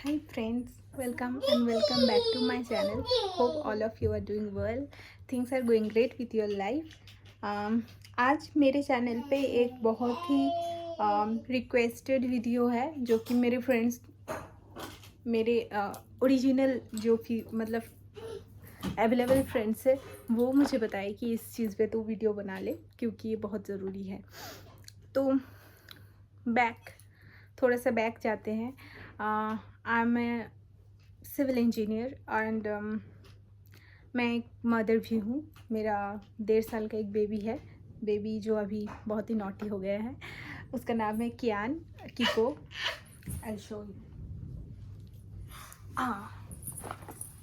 Hi friends, welcome and welcome back to my channel. Hope all of you are doing well. Things are going great with your life. आज मेरे channel पे एक बहुत he requested video है जो कि मेरे फ्रेंड्स मेरे ओरिजिनल जो भी मतलब अवेलेबल फ्रेंड्स है वो मुझे बताए कि इस चीज़ पे तो वीडियो बना ले क्योंकि ये बहुत ज़रूरी है। तो थोड़ा सा बैक जाते हैं। I am a civil engineer and मैं एक मदर भी हूँ। मेरा 1.5 साल का एक बेबी है। बेबी जो अभी बहुत ही नॉटी हो गया है, उसका नाम है कियान किको। I show you.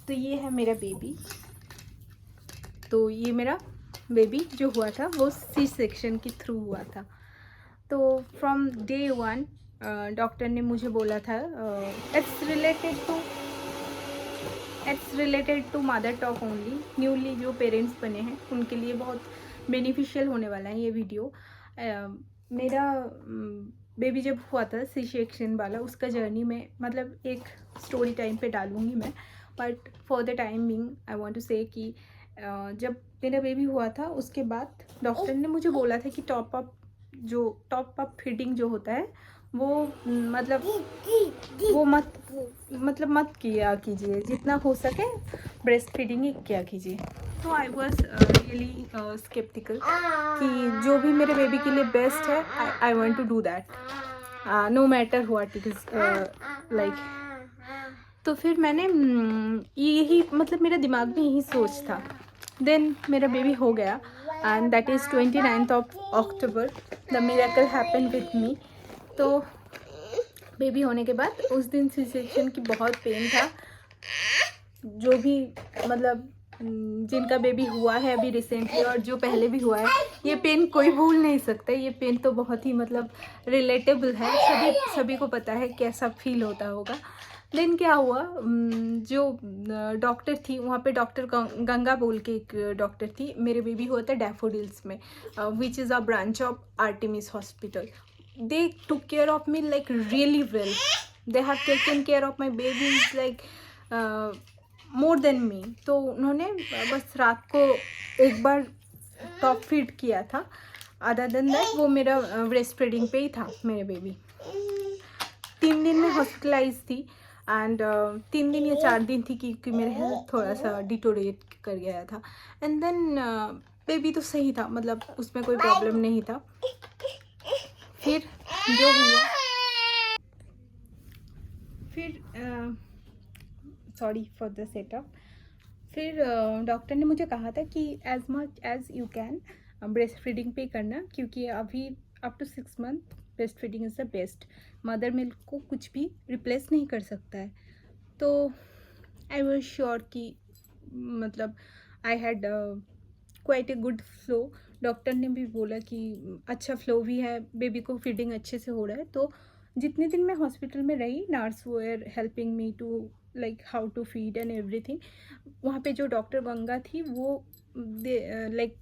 तो ये है मेरा बेबी। तो ये मेरा बेबी जो हुआ था वो सी सेक्शन के थ्रू हुआ था। तो फ्रॉम डे 1 डॉक्टर ने मुझे बोला था it's related to mother talk only. Newly जो पेरेंट्स बने हैं उनके लिए बहुत बेनिफिशियल होने वाला है ये वीडियो। मेरा बेबी जब हुआ था सी सेक्शन वाला, उसका जर्नी में मतलब एक स्टोरी टाइम पे डालूँगी मैं, but for the time being I want to say कि जब मेरा बेबी हुआ था उसके बाद डॉक्टर ने मुझे बोला था कि टॉप अप फीडिंग जो होता है वो मत किया कीजिए, जितना हो सके ब्रेस्ट फीडिंग ही किया कीजिए। तो आई वॉज रियली स्केप्टिकल कि जो भी मेरे बेबी के लिए बेस्ट है I want to do that no matter what it is like. तो फिर मैंने यही मतलब मेरे दिमाग में यही सोच था। देन मेरा बेबी हो गया and that is 29th of October the miracle happen with me. तो बेबी होने के बाद उस दिन सी सेक्शन की बहुत पेन था। जो भी मतलब जिनका बेबी हुआ है अभी रिसेंटली और जो पहले भी हुआ है, ये पेन कोई भूल नहीं सकता। ये पेन तो बहुत ही मतलब रिलेटेबल है, सभी को पता है कैसा फील होता होगा। देन क्या हुआ, जो डॉक्टर थी वहाँ पे, डॉक्टर गंगा बोल के एक डॉक्टर थी। मेरे बेबी हुआ था डैफोडिल्स में, which is a branch of Artemis hospital. They took care of me like really well. They have taken care of my babies like more than me. तो उन्होंने बस रात को एक बार टॉप फीड किया था। अदर देन दैट वो मेरा ब्रेस्ट फीडिंग पे ही था मेरे बेबी। 3 दिन में हॉस्पिटलाइज थी एंड 3 दिन या 4 दिन थी क्योंकि मेरे हेल्थ थोड़ा सा डिटोरेट कर गया था। एंड देन बेबी तो सही था, मतलब उसमें कोई प्रॉब्लम नहीं था। फिर जो हुआ, फिर सॉरी फॉर द सेटअप। फिर डॉक्टर ने मुझे कहा था कि as much as you can breast feeding पे करना, क्योंकि अभी up to 6 month breast feeding is the best. Mother milk को कुछ भी रिप्लेस नहीं कर सकता है। तो आई वॉज श्योर कि मतलब I had quite a good flow. Doctor ने भी बोला कि अच्छा फ्लो भी है, बेबी को फीडिंग अच्छे से हो रहा है। तो जितने दिन मैं हॉस्पिटल में रही, nurse were helping me to like how to feed and everything. वहाँ पे जो डॉक्टर गंगा थी वो like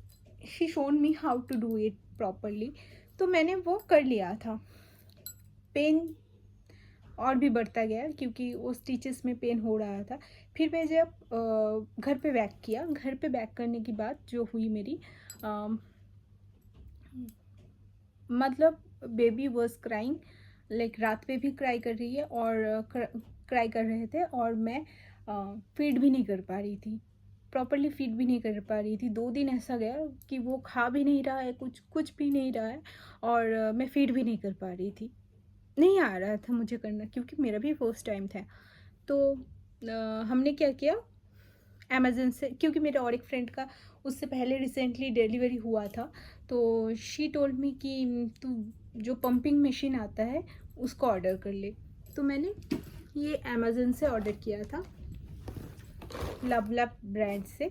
she shown me how to do it properly. तो मैंने वो कर लिया था। पेन और भी बढ़ता गया क्योंकि वो स्टिचेस में पेन हो रहा था। फिर मैं जब घर पे बैक किया, घर पे बैक करने की बात जो हुई मेरी, मतलब बेबी वॉज क्राइंग लाइक रात पे भी क्राई कर रही है और क्राई कर रहे थे, और मैं फीड भी नहीं कर पा रही थी, प्रॉपरली फीड भी नहीं कर पा रही थी। 2 दिन ऐसा गया कि वो खा भी नहीं रहा है, कुछ भी नहीं रहा है, और मैं फीड भी नहीं कर पा रही थी। नहीं आ रहा था मुझे करना क्योंकि मेरा भी फर्स्ट टाइम था। तो हमने क्या किया, अमेज़न से, क्योंकि मेरे और एक फ्रेंड का उससे पहले रिसेंटली डिलीवरी हुआ था, तो शी टोल्ड मी कि तू जो पंपिंग मशीन आता है उसको ऑर्डर कर ले। तो मैंने ये अमेज़न से ऑर्डर किया था, लवलप ब्रांड से।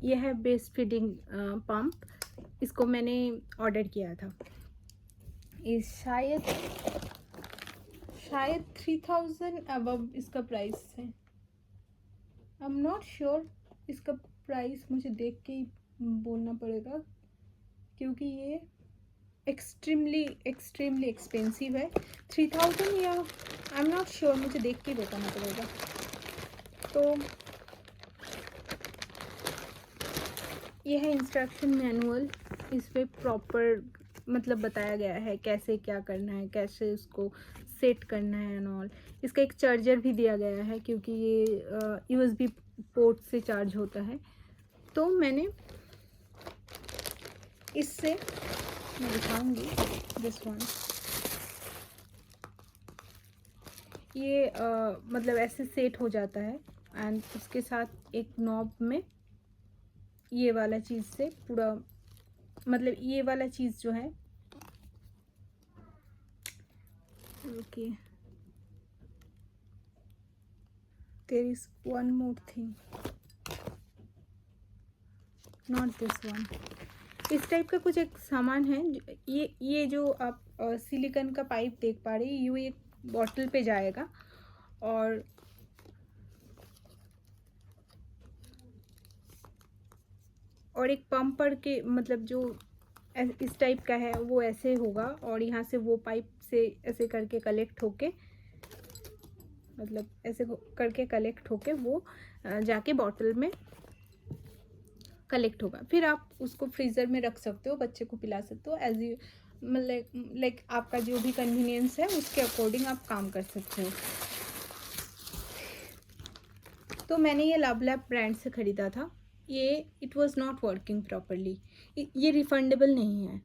ये है ब्रेस्ट फीडिंग पंप, इसको मैंने ऑर्डर किया था। ये शायद 3000 अबव इसका प्राइस है। आई एम नॉट श्योर, इसका प्राइस मुझे देख के ही बोलना पड़ेगा क्योंकि ये एक्सट्रीमली एक्सपेंसिव है। 3000 या आई एम नॉट श्योर, मुझे देख के बताना पड़ेगा। तो ये है इंस्ट्रक्शन मैनुअल, इस पे प्रॉपर मतलब बताया गया है कैसे क्या करना है, कैसे उसको सेट करना है एंड ऑल। इसका एक चार्जर भी दिया गया है क्योंकि ये USB पोर्ट से चार्ज होता है। तो मैंने इससे मैं दिखाऊंगी दिस वन। ये मतलब ऐसे सेट हो जाता है एंड उसके साथ एक नॉब में ये वाला चीज़ से पूरा मतलब ये वाला चीज़ जो है, okay there is one more thing, not this one. इस टाइप का कुछ एक सामान है। ये जो आप सिलिकॉन का पाइप देख पा रहे हैं, ये एक बॉटल पे जाएगा और एक पंपर के मतलब जो इस टाइप का है वो ऐसे होगा और यहाँ से वो पाइप से ऐसे करके कलेक्ट होके मतलब ऐसे करके कलेक्ट होके वो जाके बॉटल में कलेक्ट होगा। फिर आप उसको फ्रीज़र में रख सकते हो, बच्चे को पिला सकते हो एज यू मतलब लाइक आपका जो भी कन्वीनियंस है उसके अकॉर्डिंग आप काम कर सकते हो। तो मैंने ये लवलैप ब्रांड से ख़रीदा था। ये it was not working properly, ये रिफंडेबल नहीं है,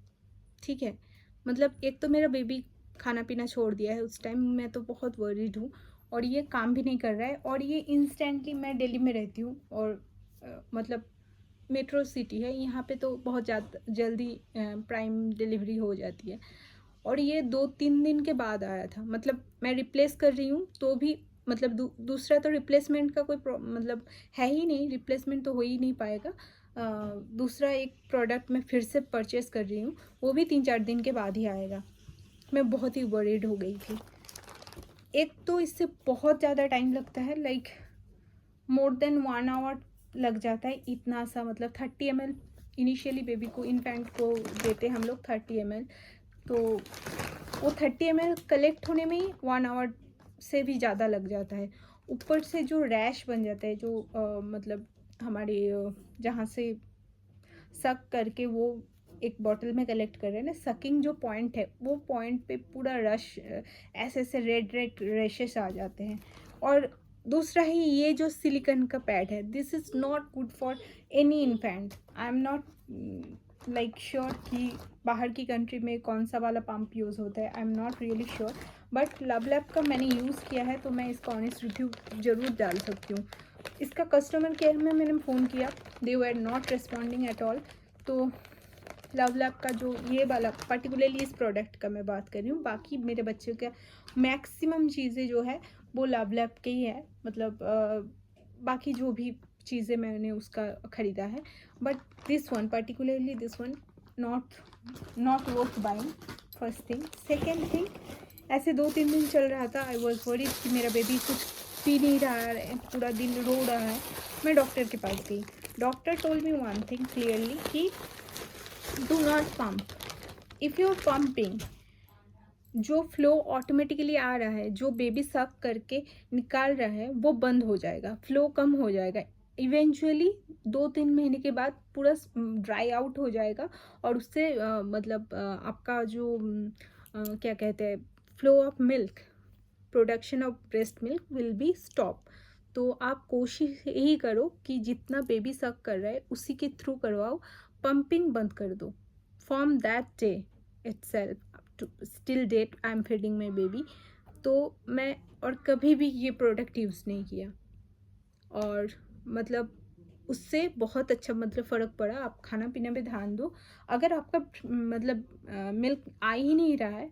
ठीक है। मतलब एक तो मेरा बेबी खाना पीना छोड़ दिया है उस टाइम, मैं तो बहुत वरीड हूँ और ये काम भी नहीं कर रहा है। और ये इंस्टेंटली, मैं दिल्ली में रहती हूँ और मतलब मेट्रो सिटी है यहाँ पे, तो बहुत ज़्यादा जल्दी प्राइम डिलीवरी हो जाती है। और ये 2-3 दिन के बाद आया था। मतलब मैं रिप्लेस कर रही हूँ तो भी मतलब दूसरा तो रिप्लेसमेंट का कोई मतलब है ही नहीं, रिप्लेसमेंट तो हो ही नहीं पाएगा। दूसरा एक प्रोडक्ट मैं फिर से परचेज़ कर रही हूँ, वो भी 3-4 दिन के बाद ही आएगा। मैं बहुत ही वरीड हो गई थी। एक तो इससे बहुत ज़्यादा टाइम लगता है, लाइक मोर देन 1 आवर लग जाता है। इतना सा मतलब 30 ml इनिशियली बेबी को, इन्फेंट को देते हम लोग 30 ml, तो वो 30 ml कलेक्ट होने में ही 1 आवर से भी ज़्यादा लग जाता है। ऊपर से जो रैश बन जाता है, जो मतलब हमारे जहाँ से सक करके वो एक बॉटल में कलेक्ट कर रहे हैं ना, सकिंग जो पॉइंट है वो पॉइंट पे पूरा रश ऐसे ऐसे रेड रेड रेशेस आ जाते हैं। और दूसरा ही ये जो सिलिकॉन का पैड है, this is not good for any infant. I am not like sure कि बाहर की कंट्री में कौन सा वाला पंप यूज़ होता है, I am not really sure, but लवलैप का मैंने यूज़ किया है तो मैं इसका ऑनेस्ट रिव्यू ज़रूर डाल सकती हूँ। इसका कस्टमर केयर में मैंने फ़ोन किया, they were not responding at all. तो लवलैप का जो ये वाला पर्टिकुलरली इस प्रोडक्ट का मैं बात कर रही हूँ, बाकी मेरे बच्चों का मैक्सिमम चीज़ें जो है वो लवलैप के ही है। मतलब बाकी जो भी चीज़ें मैंने उसका ख़रीदा है, but this one particularly, this one not worth buying, first thing. Second thing, ऐसे 2-3 दिन चल रहा था, आई वॉज वरीड कि मेरा बेबी कुछ पी नहीं रहा है, पूरा दिन रो रहा है। मैं डॉक्टर के पास गई, doctor told me one thing clearly कि do not pump. If you are pumping, जो फ्लो ऑटोमेटिकली आ रहा है, जो बेबी सक करके निकाल रहा है, वो बंद हो जाएगा, फ्लो कम हो जाएगा। इवेंचुअली 2-3 महीने के बाद पूरा ड्राई आउट हो जाएगा और उससे मतलब आपका जो क्या कहते हैं, flow of milk, production of breast milk will be stop. तो आप कोशिश यही करो कि जितना बेबी सक कर रहा है उसी के थ्रू करवाओ, पंपिंग बंद कर दो। From that day itself to still date I am feeding my baby. तो मैं और कभी भी ये प्रोडक्ट यूज़ नहीं किया और मतलब उससे बहुत अच्छा मतलब फ़र्क पड़ा। आप खाना पीना पे ध्यान दो। अगर आपका मतलब मिल्क आ ही नहीं रहा है,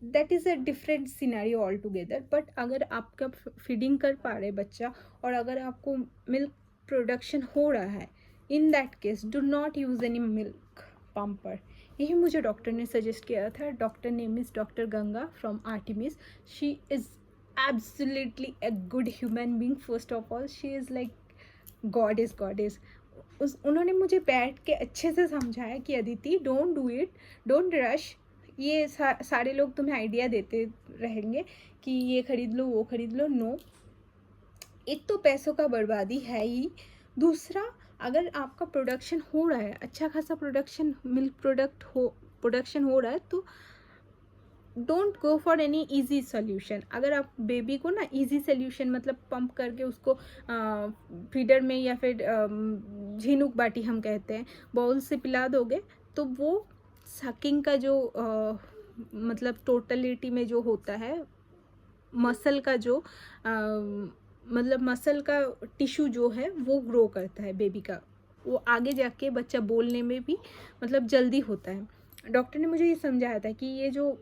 that is a different scenario all together. But अगर आपका फीडिंग कर पा रहे बच्चा और अगर आपको मिल्क प्रोडक्शन हो रहा है, in that case do not use any milk plumper. यही मुझे डॉक्टर ने सजेस्ट किया था। Doctor name is doctor Ganga from Artemis. She is absolutely a good human being. First of all she is like goddess. उन्होंने मुझे बैठ के अच्छे से समझाया कि Aditi, don't do it, don't rush, ये सारे लोग तुम्हें आइडिया देते रहेंगे कि ये ख़रीद लो, वो ख़रीद लो। नो, एक तो पैसों का बर्बादी है ही, दूसरा अगर आपका प्रोडक्शन हो रहा है, अच्छा खासा मिल्क प्रोडक्शन हो रहा है, तो don't go for any easy solution. अगर आप बेबी को ना ईजी सोल्यूशन मतलब पंप करके उसको फीडर में या फिर झीनुक बाटी हम कहते हैं, बाउल से पिला दोगे, तो वो सकिंग का जो मतलब टोटलिटी में जो होता है, मसल का जो मतलब मसल का टिश्यू जो है वो ग्रो करता है बेबी का, वो आगे जाके बच्चा बोलने में भी मतलब जल्दी होता है। डॉक्टर ने मुझे ये समझाया था कि ये जो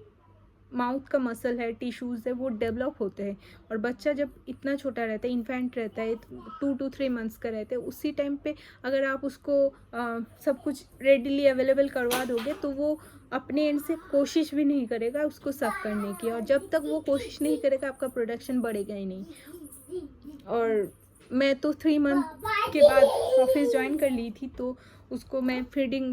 माउथ का मसल है, टिश्यूज़ है, वो डेवलप होते हैं, और बच्चा जब इतना छोटा रहता है, इन्फेंट रहता है, 2 to 3 मंथ्स का रहता है, उसी टाइम पे अगर आप उसको सब कुछ रेडिली अवेलेबल करवा दोगे, तो वो अपने एंड से कोशिश भी नहीं करेगा उसको सर्व करने की, और जब तक वो कोशिश नहीं करेगा आपका प्रोडक्शन बढ़ेगा ही नहीं। और मैं तो 3 मंथ के बाद ऑफिस ज्वाइन कर ली थी, तो उसको मैं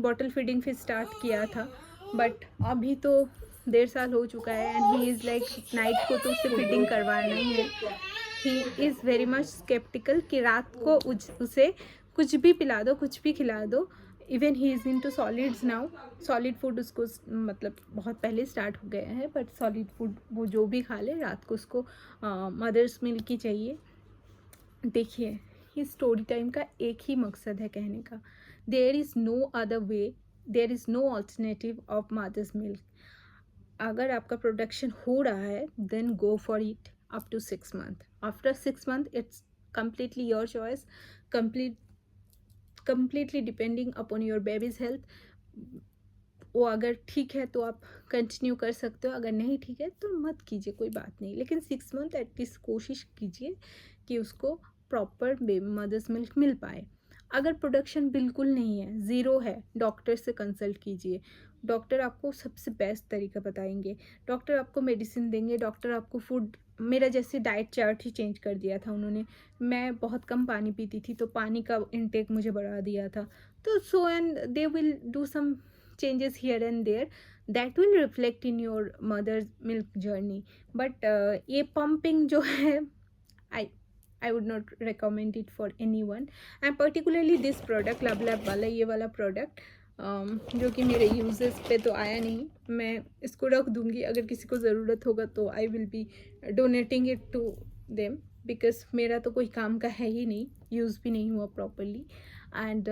बॉटल फीडिंग फिर स्टार्ट किया था, बट अभी तो 1.5 साल हो चुका है, and he is like night को तो उससे फीडिंग करवाना ही है। He is very much sceptical कि रात को उसे कुछ भी पिला दो, कुछ भी खिला दो। Even he is into solids now. Solid food उसको मतलब बहुत पहले स्टार्ट हो गया है, बट सॉलिड फूड वो जो भी खा ले, रात को उसको मदर्स मिल्क ही चाहिए। देखिए, इस स्टोरी टाइम का एक ही मकसद है कहने का, there is no other way, there is no alternative of mother's milk. अगर आपका प्रोडक्शन हो रहा है, then go for it up to 6 month. After 6 month it's completely your choice, completely depending upon your baby's health। वो अगर ठीक है तो आप कंटिन्यू कर सकते हो, अगर नहीं ठीक है तो मत कीजिए, कोई बात नहीं, लेकिन 6 मंथ एटलीस्ट कोशिश कीजिए कि उसको प्रॉपर मदर्स मिल्क मिल पाए। अगर प्रोडक्शन बिल्कुल नहीं है, ज़ीरो है, डॉक्टर से कंसल्ट कीजिए। डॉक्टर आपको सबसे बेस्ट तरीका बताएंगे, डॉक्टर आपको मेडिसिन देंगे, डॉक्टर आपको फूड, मेरा जैसे डाइट चार्ट ही चेंज कर दिया था उन्होंने। मैं बहुत कम पानी पीती थी, तो पानी का इनटेक मुझे बढ़ा दिया था, तो so and they will do some changes here and there that will reflect in your mother's milk journey, but ये pumping जो है, I would not recommend it for anyone, and particularly this product लवलैप वाला, ये वाला product जो कि मेरे uses पे तो आया नहीं, मैं इसको रख दूँगी, अगर किसी को ज़रूरत होगा तो I will be donating it to them, because मेरा तो कोई काम का है ही नहीं, यूज़ भी नहीं हुआ प्रॉपरली। एंड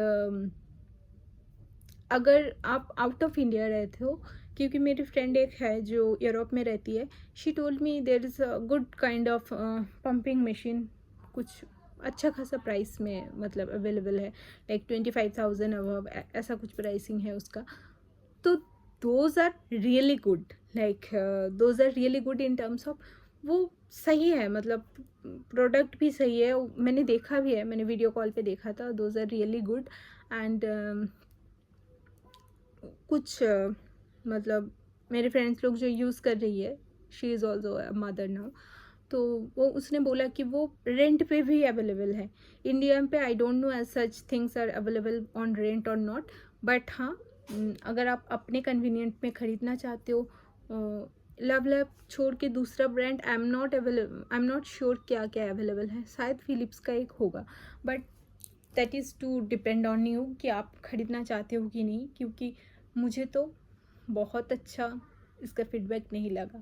अगर आप आउट ऑफ इंडिया रहते हो, क्योंकि मेरी फ्रेंड एक है जो यूरोप में रहती है, she told me there is a good kind of pumping machine, कुछ अच्छा खासा प्राइस में मतलब अवेलेबल है, लाइक 25,000 अबव ऐसा कुछ प्राइसिंग है उसका। तो those are really good, like those are really good in terms of वो सही है, मतलब प्रोडक्ट भी सही है, मैंने देखा भी है, मैंने वीडियो कॉल पे देखा था, those are really good. And कुछ मतलब मेरे फ्रेंड्स लोग जो यूज़ कर रही है, she is also mother now, तो वो उसने बोला कि वो रेंट पे भी अवेलेबल है इंडिया पे। I don't know as such things are available on rent और नॉट, बट हाँ, अगर आप अपने कन्वीनियंट में ख़रीदना चाहते हो, लवलैप छोड़ के दूसरा brand I am not sure क्या क्या अवेलेबल है, शायद फिलिप्स का एक होगा, but that is to depend on you कि आप ख़रीदना चाहते हो कि नहीं, क्योंकि मुझे तो बहुत अच्छा इसका फीडबैक नहीं लगा,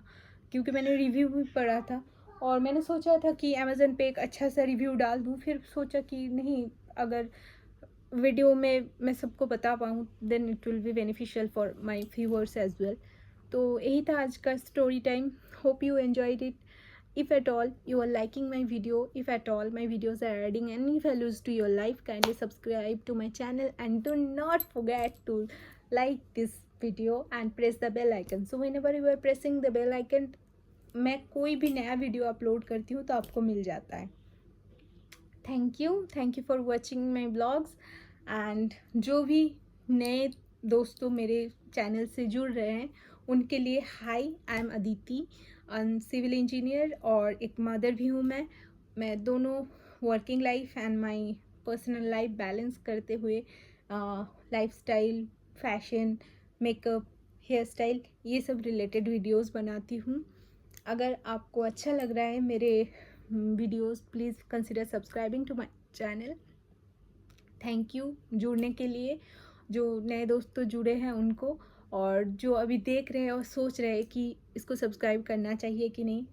क्योंकि मैंने रिव्यू भी पढ़ा था, और मैंने सोचा था कि अमेज़न पे एक अच्छा सा रिव्यू डाल दूँ, फिर सोचा कि नहीं, अगर वीडियो में मैं सबको बता पाऊँ then it will be beneficial for my viewers as well. तो यही था आज का story time, hope you enjoyed it. If at all you are liking my video, if at all my videos are adding any values to your life, kindly subscribe to my channel and do not forget to like this video and press the bell icon, so whenever you are pressing the bell icon, मैं कोई भी नया video upload करती हूँ तो आपको मिल जाता है। Thank you for watching my blogs, and जो भी नए दोस्तों मेरे चैनल से जुड़ रहे हैं उनके लिए hi, I am Aditi, civil engineer और एक मदर भी हूँ मैं दोनों working life and my personal life balance करते हुए lifestyle, fashion, makeup, hair style, ये सब रिलेटेड वीडियोस बनाती हूँ। अगर आपको अच्छा लग रहा है मेरे videos, please consider subscribing to my channel. Thank you जुड़ने के लिए, जो नए दोस्त तो जुड़े हैं उनको, और जो अभी देख रहे हैं और सोच रहे हैं कि इसको सब्सक्राइब करना चाहिए कि नहीं,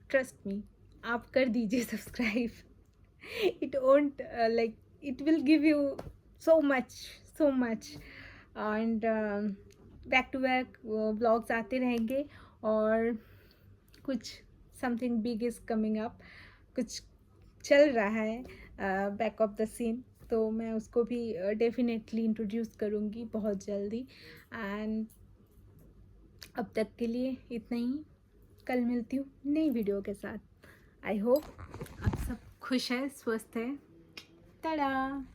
ट्रस्ट मी, आप कर दीजिए subscribe. It won't like, it will give you so much and back to back vlogs आते रहेंगे, और कुछ something big is coming up, कुछ चल रहा है बैक ऑफ द सीन, तो मैं उसको भी डेफिनेटली इंट्रोड्यूस करूँगी बहुत जल्दी। एंड अब तक के लिए इतना ही, कल मिलती हूँ नई वीडियो के साथ। आई होप आप सब खुश हैं, स्वस्थ हैं। टाटा।